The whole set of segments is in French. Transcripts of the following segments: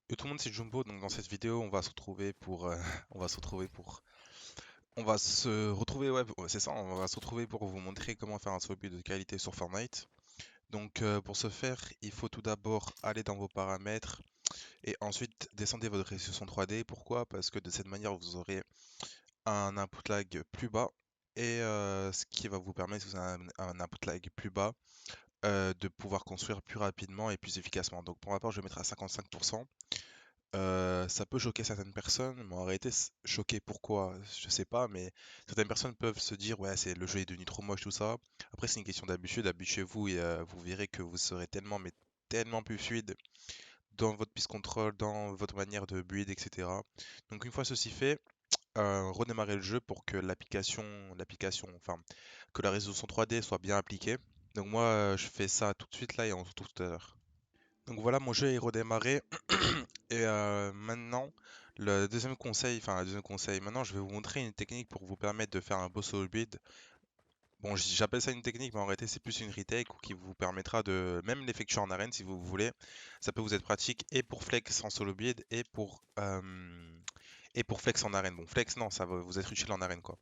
Et tout le monde, c'est Jumbo. Donc dans cette vidéo, on va se retrouver pour, on va se retrouver pour, on va se retrouver, ouais, c'est ça. On va se retrouver pour vous montrer comment faire un solo build de qualité sur Fortnite. Donc pour ce faire, il faut tout d'abord aller dans vos paramètres et ensuite descendez votre résolution 3D. Pourquoi? Parce que de cette manière, vous aurez un input lag plus bas et ce qui va vous permettre, si vous avez un input lag plus bas, de pouvoir construire plus rapidement et plus efficacement. Donc pour ma part, je vais mettre à 55%. Ça peut choquer certaines personnes, mais en réalité, choquer pourquoi? Je sais pas, mais certaines personnes peuvent se dire: «Ouais, c'est le jeu est devenu trop moche, tout ça». Après, c'est une question d'habitude, habituez-vous et vous verrez que vous serez tellement, mais tellement plus fluide dans votre piste control, dans votre manière de build, et cetera. Donc une fois ceci fait, redémarrez le jeu pour que l'application, enfin, que la résolution 3D soit bien appliquée. Donc moi, je fais ça tout de suite là et on se retrouve tout à l'heure. Donc voilà, mon jeu est redémarré. Et maintenant, le deuxième conseil, maintenant je vais vous montrer une technique pour vous permettre de faire un beau solo build. Bon, j'appelle ça une technique, mais en réalité c'est plus une retake qui vous permettra de même l'effectuer en arène si vous voulez. Ça peut vous être pratique et pour flex en solo build et pour flex en arène. Bon, flex non, ça va vous être utile en arène quoi.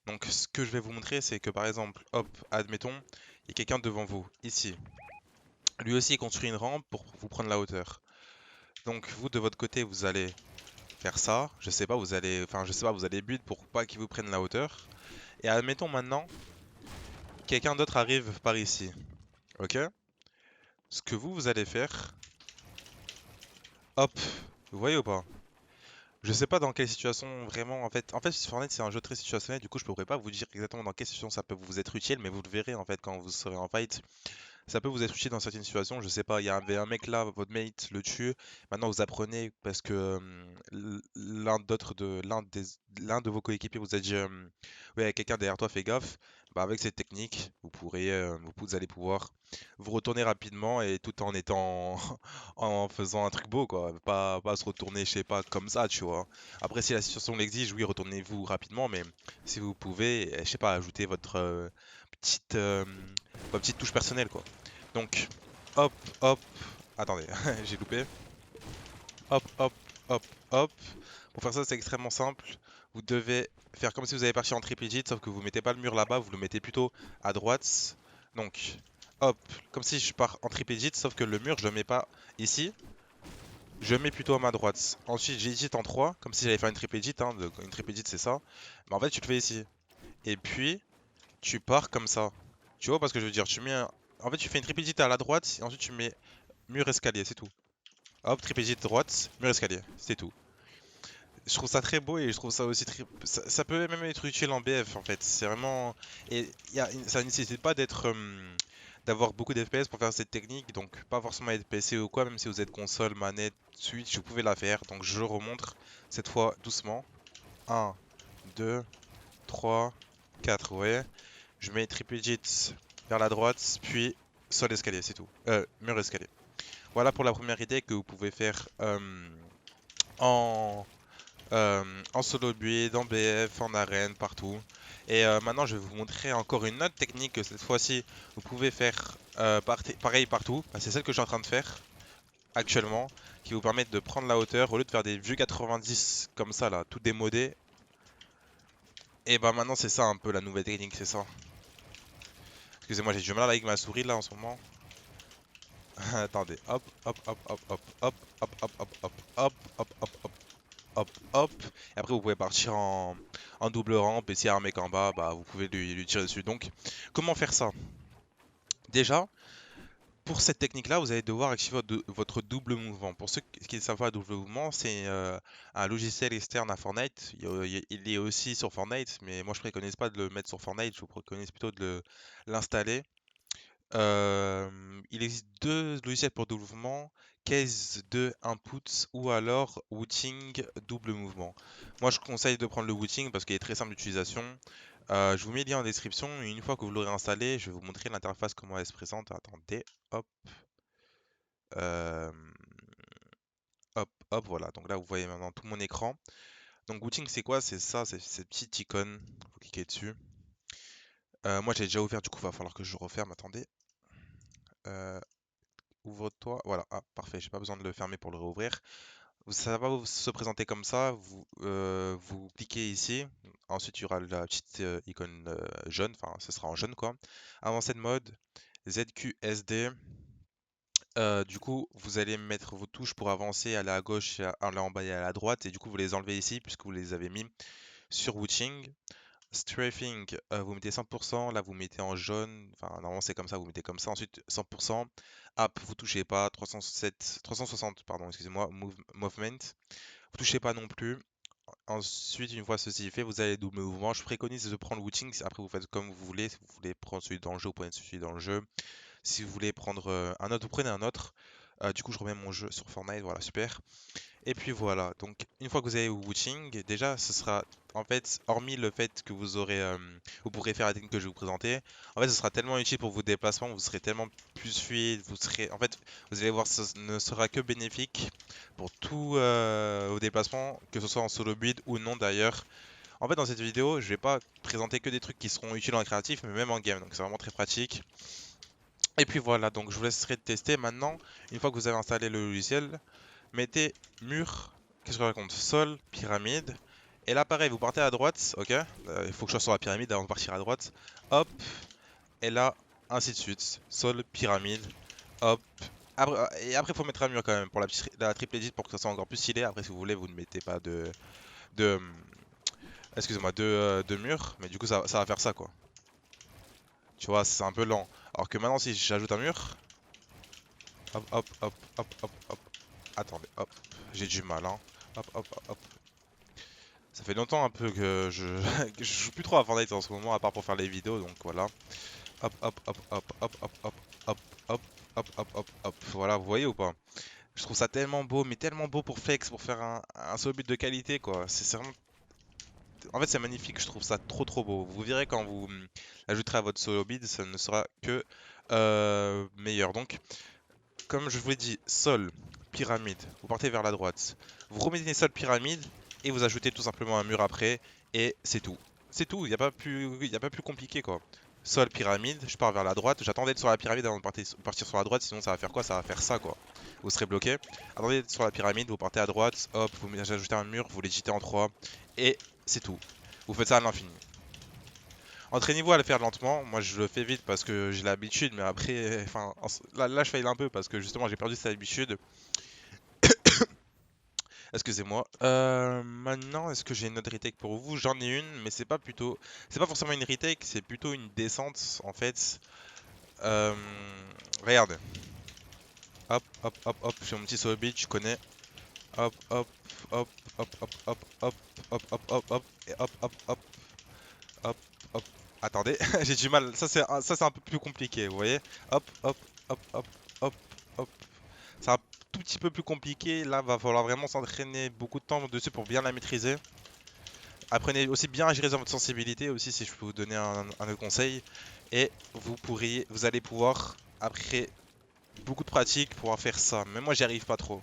Donc ce que je vais vous montrer, c'est que par exemple, hop, admettons, il y a quelqu'un devant vous, ici. Lui aussi il construit une rampe pour vous prendre la hauteur. Donc vous de votre côté, vous allez faire ça. Je sais pas, je sais pas, vous allez but pour pas qu'ils vous prennent la hauteur. Et admettons maintenant, quelqu'un d'autre arrive par ici. Ok? Ce que vous allez faire, hop, vous voyez ou pas? Je sais pas dans quelle situation vraiment, en fait, Fortnite c'est un jeu très situationnel, du coup je pourrais pas vous dire exactement dans quelle situation ça peut vous être utile, mais vous le verrez en fait quand vous serez en fight. Ça peut vous être utile dans certaines situations, je sais pas, il y avait un mec là, votre mate le tue, maintenant vous apprenez parce que l'un de vos coéquipiers vous a dit ouais, il y a quelqu'un derrière toi, fais gaffe. Bah, avec cette technique, vous allez pouvoir vous retourner rapidement et tout en étant en faisant un truc beau quoi, pas se retourner, je sais pas, comme ça, tu vois. Après si la situation l'exige, oui, retournez-vous rapidement, mais si vous pouvez, je sais pas, ajouter petite euh, votre petite touche personnelle quoi. Donc, hop, hop. Attendez, j'ai loupé. Hop, hop, hop, hop. Pour faire ça, c'est extrêmement simple. Vous devez faire comme si vous avez parti en triple digit, sauf que vous mettez pas le mur là-bas, vous le mettez plutôt à droite. Donc, hop, comme si je pars en triple digit, sauf que le mur, je le mets pas ici. Je le mets plutôt à ma droite. Ensuite, j'hésite en 3, comme si j'allais faire une triple digit. Hein, une triple digit, c'est ça. Mais en fait, tu le fais ici. Et puis, tu pars comme ça. Tu vois parce que je veux dire, en fait, tu fais une triple digit à la droite, et ensuite tu mets mur escalier, c'est tout. Hop, tripézite droite, mur escalier, c'est tout. Je trouve ça très beau et je trouve ça aussi très. Ça peut même être utile en BF en fait. C'est vraiment. Et ça nécessite pas d'avoir beaucoup d'FPS pour faire cette technique, donc pas forcément être PC ou quoi, même si vous êtes console, manette, Switch, vous pouvez la faire. Donc je remontre cette fois doucement. Un, 2, 3, 4, ouais. Je mets triple digit vers la droite, puis sol escalier, c'est tout. Mur escalier. Voilà pour la première idée que vous pouvez faire en, en solo build, en BF, en arène, partout. Et maintenant, je vais vous montrer encore une autre technique que cette fois-ci, vous pouvez faire pareil partout. Bah, c'est celle que je suis en train de faire actuellement, qui vous permet de prendre la hauteur au lieu de faire des vues 90 comme ça, là, tout démodé. Et bah maintenant, c'est ça un peu la nouvelle technique, c'est ça. Excusez-moi, j'ai du mal avec ma souris là en ce moment. Attendez, hop, hop, hop, hop, hop, hop, hop, hop, hop, hop, hop, hop, hop, hop, hop, hop. Et après, vous pouvez partir en double rampe. Et s'il y a un mec en bas, bah, vous pouvez lui tirer dessus. Donc, comment faire ça? Déjà, pour cette technique-là, vous allez devoir activer votre double mouvement. Pour ceux qui ne savent pas, double mouvement, c'est un logiciel externe à Fortnite. Il est aussi sur Fortnite, mais moi je préconise pas de le mettre sur Fortnite, je vous préconise plutôt de l'installer. Il existe deux logiciels pour double mouvement, Case 2 Inputs ou alors Wooting double mouvement. Moi je conseille de prendre le Wooting parce qu'il est très simple d'utilisation. Je vous mets le lien en description et une fois que vous l'aurez installé, je vais vous montrer l'interface comment elle se présente. Attendez, hop, euh, hop, hop, voilà. Donc là vous voyez maintenant tout mon écran. Donc Wooting c'est quoi? C'est ça, c'est cette petite icône. Vous cliquez dessus. Moi j'ai déjà ouvert, du coup il va falloir que je referme. Attendez. Euh, Ouvre-toi. Voilà, ah, parfait, j'ai pas besoin de le fermer pour le réouvrir. Ça va se présenter comme ça. Vous cliquez ici. Ensuite, il y aura la petite icône jaune. Enfin, ce sera en jaune quoi. Avancer de mode. ZQSD. Du coup, vous allez mettre vos touches pour avancer, aller à gauche, aller en bas et à la droite. Et du coup, vous les enlevez ici puisque vous les avez mis sur Witching. Strafing, vous mettez 100%, là vous mettez en jaune, enfin normalement c'est comme ça, vous mettez comme ça, ensuite 100%, app vous touchez pas, 360 pardon, excusez-moi, movement, vous touchez pas non plus. Ensuite, une fois ceci fait, vous allez double mouvement. Je préconise de prendre le Witching, après vous faites comme vous voulez, si vous voulez prendre celui dans le jeu, vous prenez celui dans le jeu. Si vous voulez prendre un autre, vous prenez un autre. Du coup, je remets mon jeu sur Fortnite, voilà, super. Et puis voilà, donc une fois que vous avez Witching, déjà ce sera en fait, hormis le fait que vous aurez, vous pourrez faire la technique que je vais vous présenter, en fait ce sera tellement utile pour vos déplacements, vous serez tellement plus fluide, vous serez, en fait, vous allez voir, ce ne sera que bénéfique pour tous vos déplacements, que ce soit en solo build ou non d'ailleurs. En fait dans cette vidéo, je vais pas présenter que des trucs qui seront utiles en créatif, mais même en game, donc c'est vraiment très pratique. Et puis voilà, donc je vous laisserai tester maintenant, une fois que vous avez installé le logiciel. Mettez mur, qu'est-ce que je raconte? Sol, pyramide. Et là, pareil, vous partez à droite, ok? Il faut que je sois sur la pyramide avant de partir à droite. Hop, et là, ainsi de suite. Sol, pyramide, hop. Et après, il faut mettre un mur quand même pour la triple edit pour que ça soit encore plus stylé. Après, si vous voulez, vous ne mettez pas de excusez-moi, de mur. Mais du coup, ça va faire ça, quoi. Tu vois, c'est un peu lent. Alors que maintenant, si j'ajoute un mur, hop, hop, hop, hop, hop, hop. Attendez, hop. J'ai du mal, hein. Hop, hop, hop. Ça fait longtemps un peu que que je joue plus trop à Fortnite en ce moment, à part pour faire les vidéos, donc voilà. Hop, hop, hop, hop, hop, hop, hop, hop, hop, hop, hop, hop, hop. Voilà, vous voyez ou pas? Je trouve ça tellement beau, mais tellement beau pour flex, pour faire un solo but de qualité, quoi. C'est vraiment... En fait, c'est magnifique, je trouve ça trop trop beau. Vous verrez quand vous ajouterez à votre solo build, ça ne sera que meilleur. Donc, comme je vous l'ai dit, sol, pyramide, vous partez vers la droite. Vous remettez sol, pyramide, et vous ajoutez tout simplement un mur après, et c'est tout. C'est tout, il n'y a pas plus compliqué quoi. Sol, pyramide, je pars vers la droite. J'attendais d'être sur la pyramide avant de partir sur la droite, sinon ça va faire quoi? Ça va faire ça quoi. Vous serez bloqué. Attendez d'être sur la pyramide, vous partez à droite, hop, vous ajoutez un mur, vous l'égitez en 3, et c'est tout. Vous faites ça à l'infini. Entraînez-vous à le faire lentement. Moi, je le fais vite parce que j'ai l'habitude, mais après, enfin, là, je faille un peu parce que justement, j'ai perdu cette habitude. Excusez-moi. Maintenant, est-ce que j'ai une autre retake pour vous? J'en ai une, mais c'est pas forcément une retake, c'est plutôt une descente en fait. Euh, Regardez. Hop, hop, hop, hop. J'ai mon petit solo beat, je connais. Hop, hop, hop, hop, hop, hop, hop, hop, hop, hop, hop, et hop, hop, hop, hop, hop. Attendez, j'ai du mal. Ça, c'est un peu plus compliqué, vous voyez? Hop, hop, hop, hop, hop, hop. C'est un tout petit peu plus compliqué. Là, va falloir vraiment s'entraîner beaucoup de temps dessus pour bien la maîtriser. Apprenez aussi bien à gérer votre sensibilité aussi, si je peux vous donner un autre conseil. Et vous allez pouvoir, après beaucoup de pratique, pouvoir faire ça. Mais moi, j'y arrive pas trop.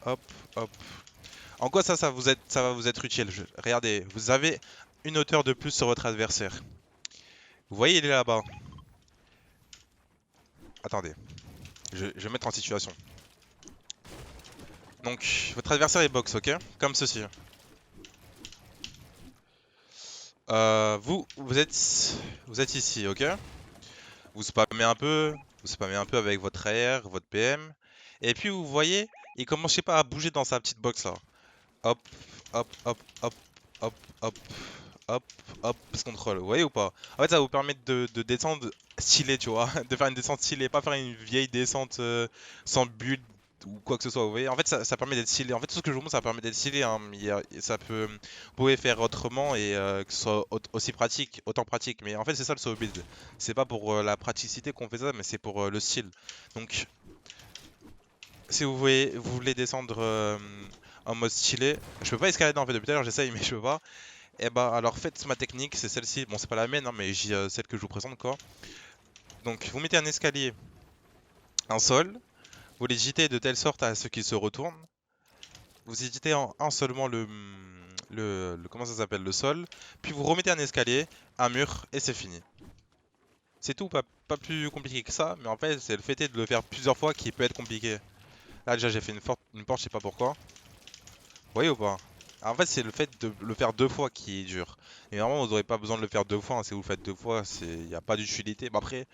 Hop, hop. En quoi ça va vous être utile? Regardez, vous avez une hauteur de plus sur votre adversaire. Vous voyez, il est là-bas. Attendez, je vais mettre en situation. Donc, votre adversaire est box, ok? Comme ceci. Vous êtes ici, ok? Vous spammez un peu avec votre AR, votre PM. Et puis vous voyez, il commence, je sais pas, à bouger dans sa petite box là. Hop, hop, hop, hop, hop, hop, hop, hop, ce contrôle. Vous voyez ou pas? En fait, ça va vous permettre de descendre stylé, tu vois. De faire une descente stylée, pas faire une vieille descente sans build ou quoi que ce soit. Vous voyez? En fait, ça permet d'être stylé. En fait, tout ce que je vous montre, ça permet d'être stylé, hein. Vous pouvez faire autrement et que ce soit aussi pratique, autant pratique. Mais en fait, c'est ça le solo build. C'est pas pour la praticité qu'on fait ça, mais c'est pour le style. Donc, si vous voulez descendre en mode stylé, je peux pas escalader en fait depuis tout à l'heure, j'essaye, mais je peux pas. Et bah alors faites ma technique, c'est celle-ci. Bon, c'est pas la mienne, hein, mais j'ai celle que je vous présente quoi. Donc vous mettez un escalier, un sol, vous l'égitez de telle sorte à ce qu'il se retourne. Vous égitez en un seulement comment ça s'appelle, le sol. Puis vous remettez un escalier, un mur et c'est fini. C'est tout, pas plus compliqué que ça, mais en fait c'est le fait de le faire plusieurs fois qui peut être compliqué. Là déjà j'ai fait une porte, je sais pas pourquoi. voyez ou pas? En fait, c'est le fait de le faire deux fois qui est dur. Et vraiment, vous n'aurez pas besoin de le faire deux fois, hein. Si vous le faites deux fois, il n'y a pas d'utilité. Mais après,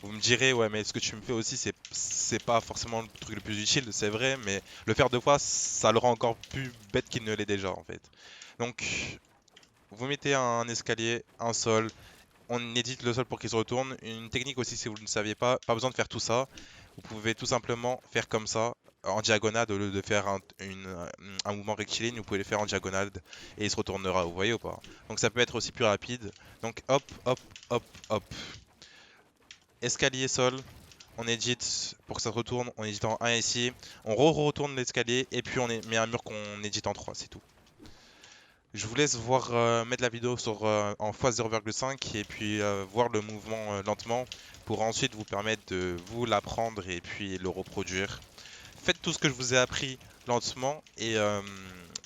vous me direz, ouais, mais ce que tu me fais aussi, c'est pas forcément le truc le plus utile, c'est vrai, mais le faire deux fois, ça le rend encore plus bête qu'il ne l'est déjà, en fait. Donc, vous mettez un escalier, un sol, on édite le sol pour qu'il se retourne. Une technique aussi, si vous ne saviez pas besoin de faire tout ça. Vous pouvez tout simplement faire comme ça, en diagonale, au lieu de faire un mouvement rectiligne, vous pouvez le faire en diagonale et il se retournera, vous voyez ou pas? Donc ça peut être aussi plus rapide. Donc hop, hop, hop, hop. Escalier, sol, on édite pour que ça se retourne, on édite en 1 ici. On retourne l'escalier et puis met un mur qu'on édite en 3, c'est tout. Je vous laisse voir mettre la vidéo en x0,5 et puis voir le mouvement lentement pour ensuite vous permettre de vous l'apprendre et puis le reproduire. Faites tout ce que je vous ai appris lentement et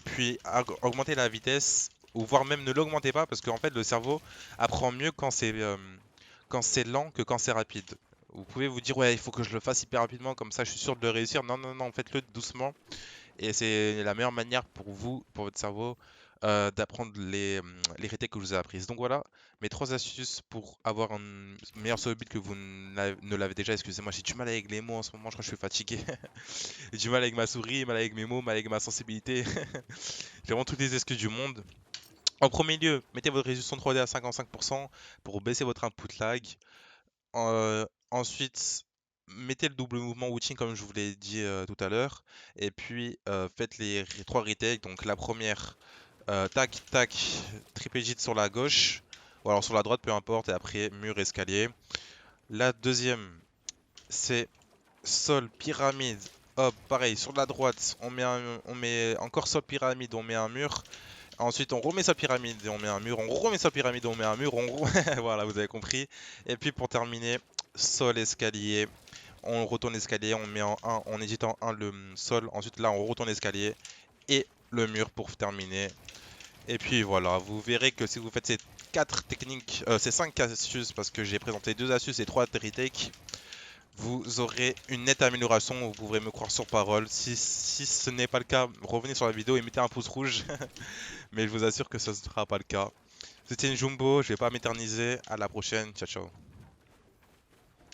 puis augmentez la vitesse ou voire même ne l'augmentez pas parce qu'en fait le cerveau apprend mieux quand c'est lent que quand c'est rapide. Vous pouvez vous dire ouais il faut que je le fasse hyper rapidement comme ça je suis sûr de le réussir. Non non non faites-le doucement et c'est la meilleure manière pour vous, pour votre cerveau, d'apprendre les rétés que je vous ai apprises. Donc voilà, mes trois astuces pour avoir un meilleur solo build que vous ne l'avez déjà. Excusez-moi, j'ai du mal avec les mots en ce moment, je crois que je suis fatigué. J'ai du mal avec ma souris, mal avec mes mots, mal avec ma sensibilité. J'ai vraiment toutes les excuses du monde. En premier lieu, mettez votre résolution 3D à 55% pour baisser votre input lag. Ensuite, mettez le double mouvement routing comme je vous l'ai dit tout à l'heure. Et puis, faites les trois retakes. Donc la première, tac, tac, triple hit sur la gauche. Ou alors sur la droite, peu importe. Et après, mur, escalier. La deuxième, c'est sol, pyramide. Hop, pareil, sur la droite, on met encore sol, pyramide, on met un mur. Ensuite, on remet sa pyramide et on met un mur. On remet sa pyramide et on met un mur. Voilà, vous avez compris. Et puis pour terminer, sol, escalier. On retourne l'escalier, on met en 1, on édite en 1 le sol. Ensuite, là, on retourne l'escalier et le mur pour terminer. Et puis voilà, vous verrez que si vous faites ces 4 techniques, ces 5 astuces, parce que j'ai présenté 2 astuces et 3 retakes, vous aurez une nette amélioration. Vous pourrez me croire sur parole. Si ce n'est pas le cas, revenez sur la vidéo et mettez un pouce rouge. Mais je vous assure que ce ne sera pas le cas. C'était une Jumbo, je vais pas m'éterniser. À la prochaine, ciao ciao.